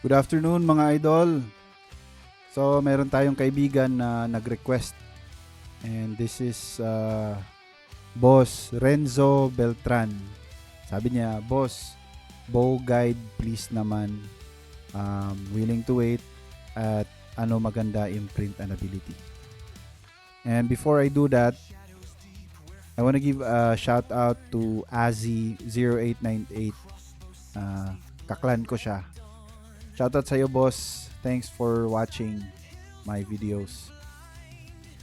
Good afternoon mga idol. So meron tayong kaibigan na nag-request and this is Boss Renzo Beltran. Sabi niya, Boss, bow guide please naman. Willing to wait at ano maganda imprint and ability. And before I do that, I want to give a shout out to Azzy0898. Kaklan ko siya. Shoutout sa iyo, boss. Thanks for watching my videos.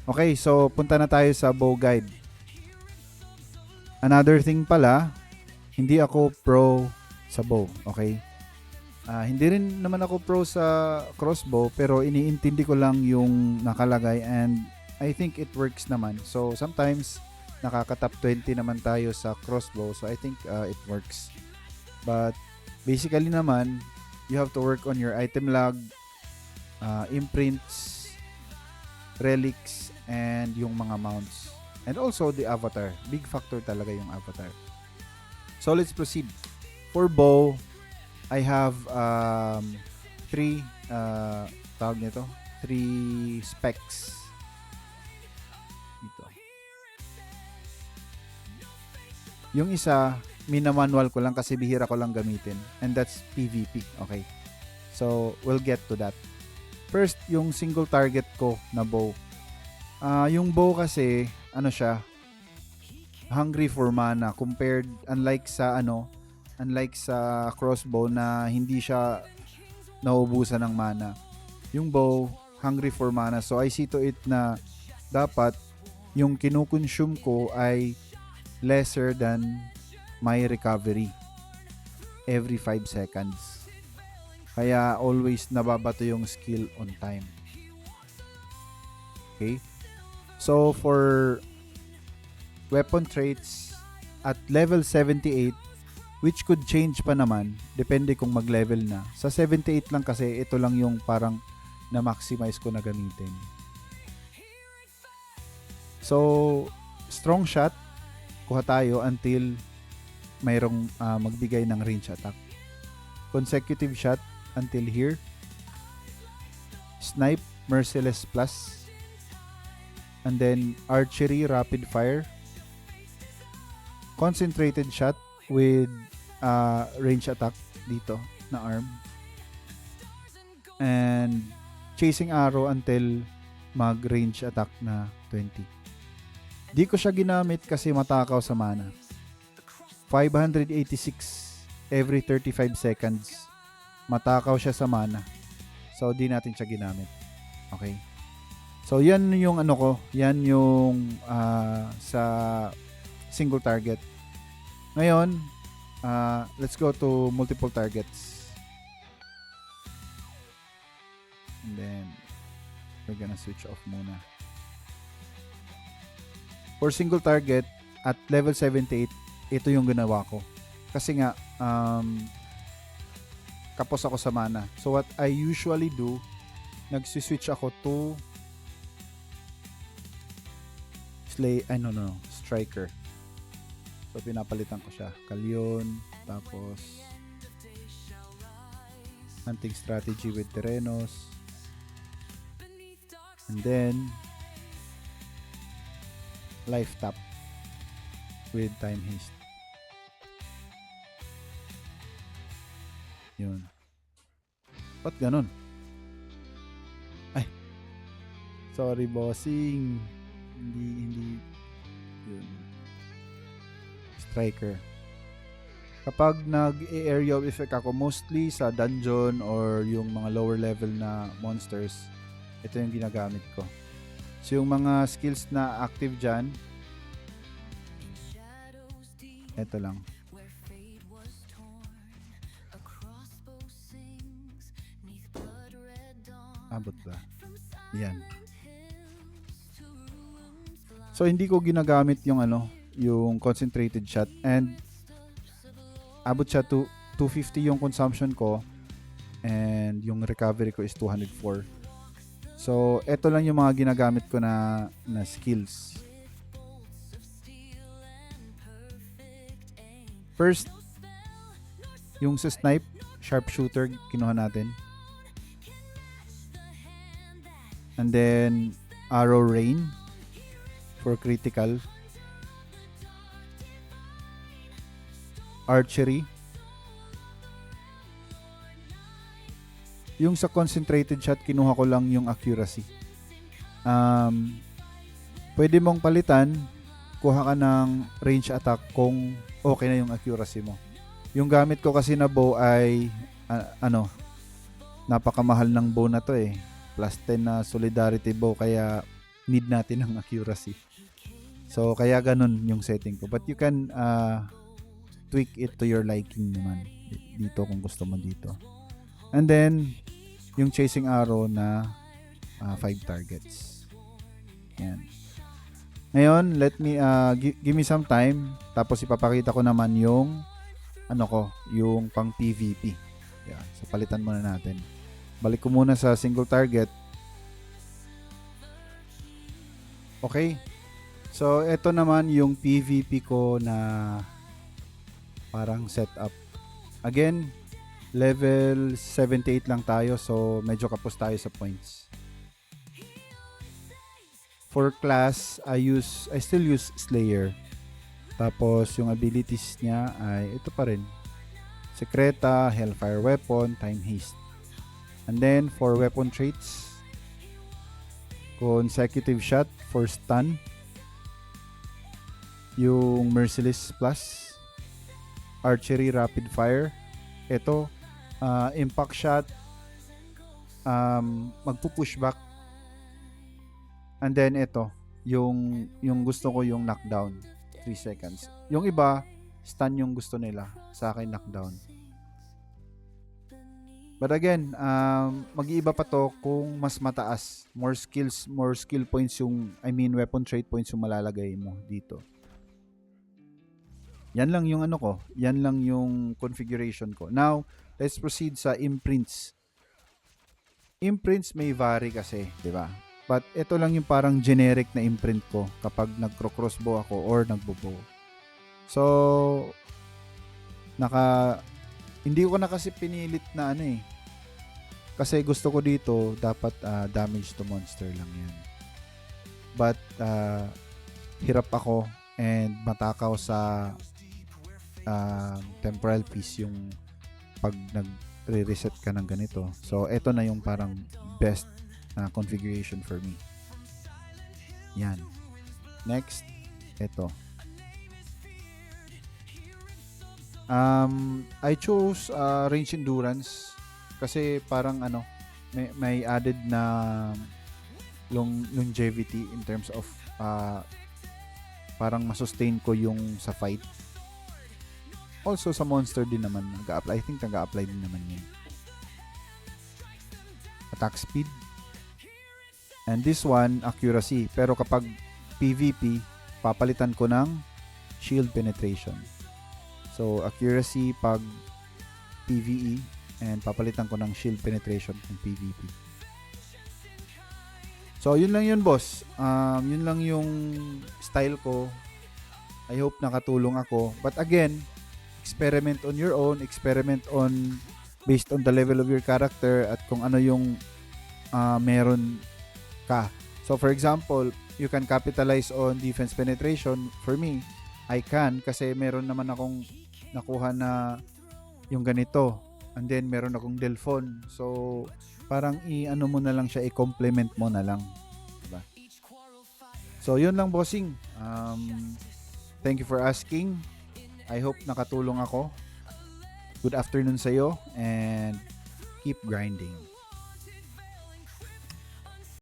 Okay, so punta na tayo sa bow guide. Another thing pala, hindi ako pro sa bow, okay? Hindi rin naman ako pro sa crossbow, pero iniintindi ko lang yung nakalagay and I think it works naman. So sometimes nakaka-top 20 naman tayo sa crossbow, so I think it works. But basically naman, you have to work on your item log, imprints, relics, and yung mga mounts. And also the avatar. Big factor talaga yung avatar. So let's proceed. For bow, I have three tawag nito, 3 specs. Dito. Yung isa, minamanual ko lang kasi bihira ko lang gamitin. And that's PvP. Okay. So, we'll get to that. First, yung single target ko na bow. Yung bow kasi, ano siya, hungry for mana compared, unlike sa crossbow na hindi siya nauubusan ng mana. Yung bow, hungry for mana. So, I see to it na dapat yung kinukonsume ko ay lesser than my recovery every 5 seconds. Kaya always nababato yung skill on time. Okay? So for weapon traits at level 78, which could change pa naman depende kung mag-level na. Sa 78 lang kasi ito lang yung parang na-maximize ko na gamitin. So strong shot kuha tayo until mayroong magbigay ng range attack. Consecutive shot until here. Snipe, merciless plus. And then archery, rapid fire. Concentrated shot with range attack dito na arm. And chasing arrow until mag-range attack na 20. Di ko siya ginamit kasi matakaw sa mana. 586 every 35 seconds. Matakaw siya sa mana. So, di natin siya ginamit. Okay. So, yan yung ano ko. Yan yung sa single target. Ngayon, let's go to multiple targets. And then, we're gonna switch off muna. For single target, at level 78, ito yung ginawa ko. Kasi nga, kapos ako sa mana. So what I usually do, nagsiswitch ako to striker. So pinapalitan ko siya. Kalyon, tapos hunting strategy with Terenos. And then life tap with time haste. Yun. Ba't ganun? Ay. Sorry, bossing. Hindi. Yun. Striker. Kapag nag-area of effect ako, mostly sa dungeon or yung mga lower level na monsters, ito yung ginagamit ko. So, yung mga skills na active dyan, ito lang. Abot ba? Yan. So, hindi ko ginagamit yung yung concentrated shot and abot siya to 250 yung consumption ko and yung recovery ko is 204. So, eto lang yung mga ginagamit ko na skills. First, yung sa snipe, sharpshooter, kinuha natin. And then Arrow Rain for critical. Archery. Yung sa concentrated shot, kinuha ko lang yung accuracy. Pwede mong palitan, kuha ka ng range attack kung okay na yung accuracy mo. Yung gamit ko kasi na bow ay napakamahal ng bow na to eh. Plus 10 na solidarity bow, kaya need natin ng accuracy. So kaya ganun yung setting ko. But you can tweak it to your liking naman dito kung gusto mo dito. And then yung chasing arrow na 5 targets. Yan. Ngayon, let me give me some time, tapos ipapakita ko naman yung yung pang PVP. Yan. So palitan muna natin. Balik ko muna sa single target. Okay. So ito naman yung PVP ko na parang setup. Again, level 78 lang tayo, so medyo kapos tayo sa points. For class, I still use Slayer. Tapos yung abilities niya ay ito pa rin. Secreta, Hellfire Weapon, Time Haste. And then for weapon traits, Consecutive Shot for stun. Yung Merciless Plus, Archery Rapid Fire. Ito, Impact Shot, magpupush back. And then ito, yung gusto ko yung knockdown, 3 seconds. Yung iba, stun yung gusto nila. Sa akin, knockdown. But again, mag-iiba pa to kung mas mataas. More skill points weapon trait points yung malalagay mo dito. Yan lang yung yan lang yung configuration ko. Now, let's proceed sa imprints. Imprints may vary kasi, di ba? But ito lang yung parang generic na imprint ko kapag nagcro-crossbow ako or nagbo-bow. So, hindi ko na kasi pinilit na kasi gusto ko dito, dapat damage to monster lang yan. But, hirap ako and matakaw sa temporal piece yung pag nag-reset ka ng ganito. So, ito na yung parang best configuration for me. Yan. Next, ito. I chose range endurance kasi parang may added na longevity in terms of parang masustain ko yung sa fight. Also sa monster din naman I think nag-a-apply din naman yun. Attack speed. And this one, accuracy. Pero kapag PvP, papalitan ko ng shield penetration. So, accuracy pag PvE and papalitan ko ng shield penetration kung PvP. So, yun lang yun, boss. Yun lang yung style ko. I hope nakatulong ako. But again, experiment on your own. Experiment based on the level of your character at kung ano yung meron ka. So, for example, you can capitalize on defense penetration. For me, I can kasi meron naman akong nakuha na yung ganito. And then, meron akong Delphon. So, parang mo na lang siya, i-complement mo na lang. Diba? So, yun lang, bossing. Thank you for asking. I hope nakatulong ako. Good afternoon sa'yo and keep grinding.